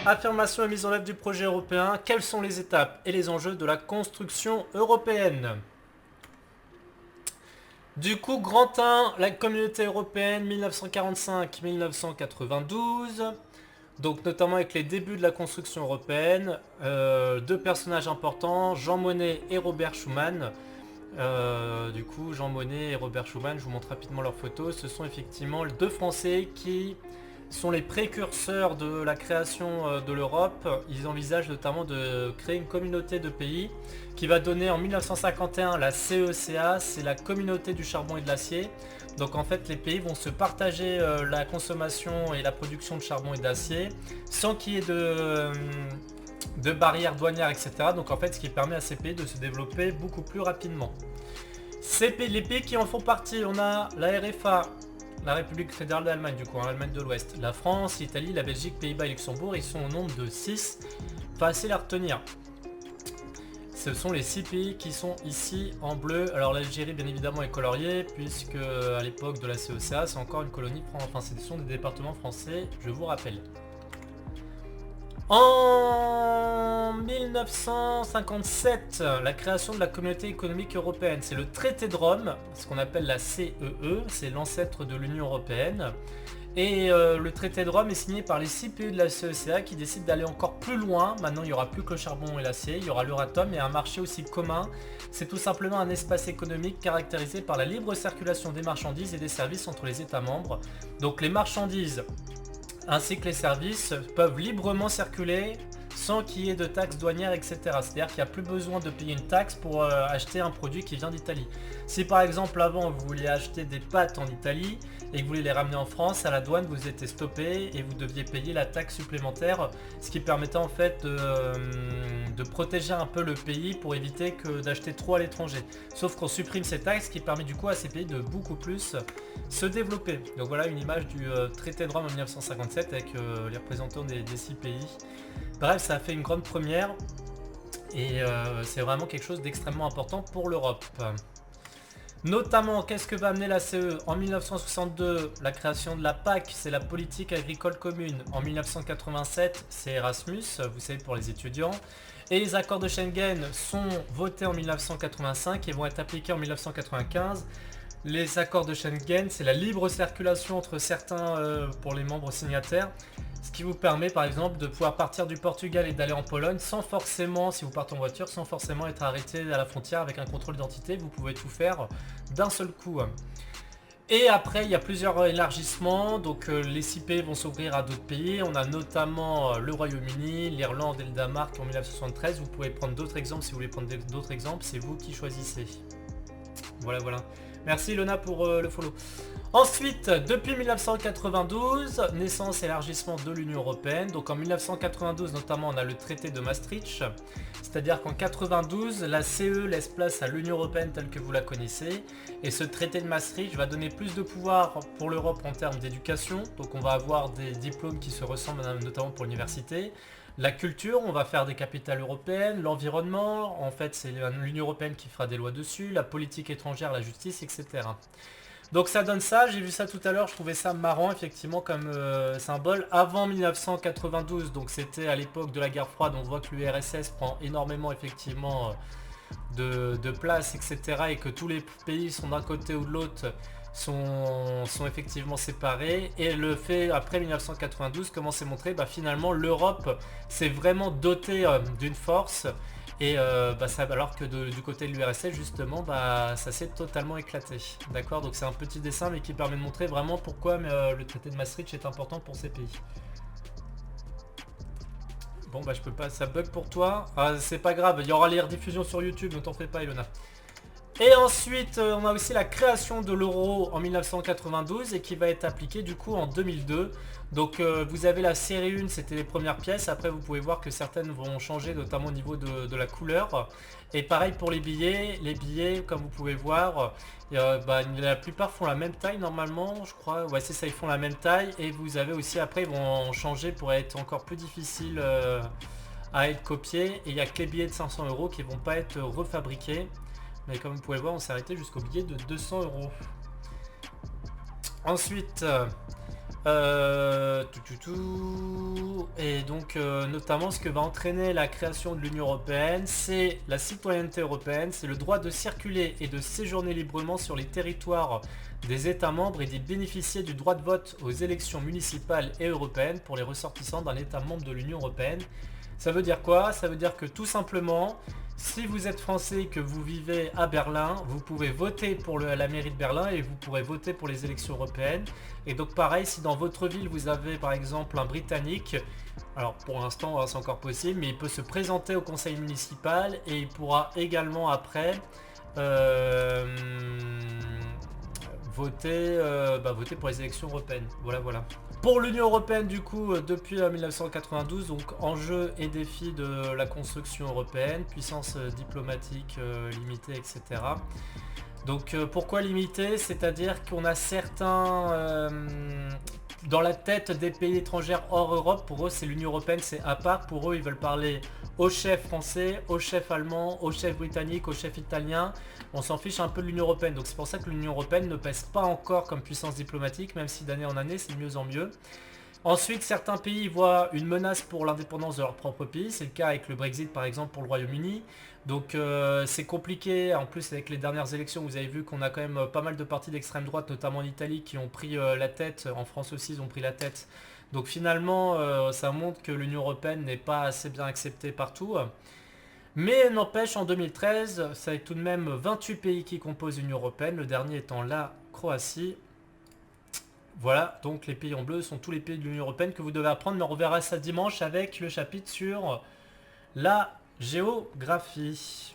Affirmation et mise en œuvre du projet européen. Quelles sont les étapes et les enjeux de la construction européenne? Du coup, grand 1, la communauté européenne 1945-1992. Donc notamment avec les débuts de la construction européenne. Deux personnages importants, Jean Monnet et Robert Schuman. Du coup, Jean Monnet et Robert Schuman, je vous montre rapidement leurs photos. Ce sont effectivement les deux Français qui sont les précurseurs de la création de l'Europe. Ils envisagent notamment de créer une communauté de pays qui va donner en 1951 la CECA, c'est la communauté du charbon et de l'acier. Donc en fait les pays vont se partager la consommation et la production de charbon et d'acier sans qu'il y ait de barrières douanières, etc. Donc en fait ce qui permet à ces pays de se développer beaucoup plus rapidement. Les pays qui en font partie, on a la RFA, la République fédérale d'Allemagne du coup, l'Allemagne de l'Ouest, la France, l'Italie, la Belgique, Pays-Bas et Luxembourg, ils sont au nombre de 6, facile à retenir. Ce sont les 6 pays qui sont ici en bleu. Alors l'Algérie bien évidemment est coloriée puisque à l'époque de la CECA c'est encore une colonie, enfin ce sont des départements français, je vous rappelle. En 1957, la création de la communauté économique européenne, c'est le traité de Rome, ce qu'on appelle la CEE, c'est l'ancêtre de l'Union européenne. Et le traité de Rome est signé par les 6 pays de la CECA qui décident d'aller encore plus loin. Maintenant il n'y aura plus que le charbon et l'acier, il y aura l'Euratom et un marché aussi commun. C'est tout simplement un espace économique caractérisé par la libre circulation des marchandises et des services entre les États membres. Donc les marchandises ainsi que les services peuvent librement circuler sans qu'il y ait de taxes douanières, etc. C'est-à-dire qu'il n'y a plus besoin de payer une taxe pour acheter un produit qui vient d'Italie. Si par exemple avant vous vouliez acheter des pâtes en Italie et que vous voulez les ramener en France, à la douane vous étiez stoppé et vous deviez payer la taxe supplémentaire, ce qui permettait en fait de protéger un peu le pays pour éviter d'acheter trop à l'étranger. Sauf qu'on supprime ces taxes, ce qui permet du coup à ces pays de beaucoup plus se développer. Donc voilà une image du traité de Rome en 1957 avec les représentants des 6 pays. Bref, ça a fait une grande première et c'est vraiment quelque chose d'extrêmement important pour l'Europe. Notamment, qu'est-ce que va amener la CE? En 1962, la création de la PAC, c'est la politique agricole commune. En 1987, c'est Erasmus, vous savez, pour les étudiants. Et les accords de Schengen sont votés en 1985 et vont être appliqués en 1995. Les accords de Schengen, c'est la libre circulation entre certains pour les membres signataires. Ce qui vous permet par exemple de pouvoir partir du Portugal et d'aller en Pologne sans forcément, si vous partez en voiture, sans forcément être arrêté à la frontière avec un contrôle d'identité. Vous pouvez tout faire d'un seul coup. Et après, il y a plusieurs élargissements. Donc les 6 pays vont s'ouvrir à d'autres pays. On a notamment le Royaume-Uni, l'Irlande et le Danemark en 1973. Vous pouvez prendre d'autres exemples si vous voulez prendre d'autres exemples. C'est vous qui choisissez. Voilà, voilà. Merci Lona pour le follow. Ensuite, depuis 1992, naissance et élargissement de l'Union Européenne. Donc en 1992 notamment on a le traité de Maastricht. C'est-à-dire qu'en 92, la CE laisse place à l'Union Européenne telle que vous la connaissez. Et ce traité de Maastricht va donner plus de pouvoir pour l'Europe en termes d'éducation. Donc on va avoir des diplômes qui se ressemblent notamment pour l'université. La culture, on va faire des capitales européennes, l'environnement, en fait c'est l'Union Européenne qui fera des lois dessus, la politique étrangère, la justice, etc. Donc ça donne ça, j'ai vu ça tout à l'heure, je trouvais ça marrant effectivement comme symbole. Avant 1992, donc c'était à l'époque de la guerre froide, on voit que l'URSS prend énormément effectivement de place, etc. Et que tous les pays sont d'un côté ou de l'autre sont effectivement séparés. Et le fait après 1992, comment c'est montré, finalement l'Europe s'est vraiment dotée d'une force. Et alors que du côté de l'URSS justement ça s'est totalement éclaté. D'accord, donc c'est un petit dessin mais qui permet de montrer vraiment pourquoi le traité de Maastricht est important pour ces pays. Bon je peux pas, ça bug pour toi. C'est pas grave, il y aura les rediffusions sur YouTube, ne t'en fais pas Ilona. Et ensuite on a aussi la création de l'euro en 1992 et qui va être appliquée du coup en 2002. Donc vous avez la série 1, c'était les premières pièces, après vous pouvez voir que certaines vont changer notamment au niveau de la couleur. Et pareil pour les billets comme vous pouvez voir, la plupart font la même taille normalement je crois, ouais c'est ça, ils font la même taille. Et vous avez aussi après ils vont changer pour être encore plus difficile à être copiés. Et il n'y a que les billets de 500 € qui vont pas être refabriqués. Mais comme vous pouvez voir, on s'est arrêté jusqu'au billet de 200 €. Ensuite, Et donc notamment ce que va entraîner la création de l'Union Européenne, c'est la citoyenneté européenne, c'est le droit de circuler et de séjourner librement sur les territoires des États membres et d'y bénéficier du droit de vote aux élections municipales et européennes pour les ressortissants d'un État membre de l'Union Européenne. Ça veut dire quoi? Ça veut dire que tout simplement, si vous êtes français et que vous vivez à Berlin, vous pouvez voter pour la mairie de Berlin et vous pourrez voter pour les élections européennes. Et donc pareil, si dans votre ville vous avez par exemple un Britannique, alors pour l'instant c'est encore possible, mais il peut se présenter au conseil municipal et il pourra également après euh, voter pour les élections européennes. Voilà, voilà. Pour l'Union Européenne, du coup, depuis 1992, donc enjeux et défis de la construction européenne, puissance diplomatique limitée, etc. Donc pourquoi limité? C'est-à-dire qu'on a certains... dans la tête des pays étrangers hors Europe, pour eux c'est l'Union Européenne, c'est à part. Pour eux ils veulent parler au chef français, au chef allemand, au chef britannique, au chef italien. On s'en fiche un peu de l'Union Européenne. Donc c'est pour ça que l'Union Européenne ne pèse pas encore comme puissance diplomatique, même si d'année en année c'est de mieux en mieux. Ensuite, certains pays voient une menace pour l'indépendance de leur propre pays. C'est le cas avec le Brexit, par exemple, pour le Royaume-Uni. Donc c'est compliqué. En plus, avec les dernières élections, vous avez vu qu'on a quand même pas mal de partis d'extrême droite, notamment en Italie, qui ont pris la tête. En France aussi, ils ont pris la tête. Donc finalement, ça montre que l'Union Européenne n'est pas assez bien acceptée partout. Mais n'empêche, en 2013, ça est tout de même 28 pays qui composent l'Union Européenne, le dernier étant la Croatie. Voilà, donc les pays en bleu sont tous les pays de l'Union Européenne que vous devez apprendre, mais on reverra ça dimanche avec le chapitre sur la géographie.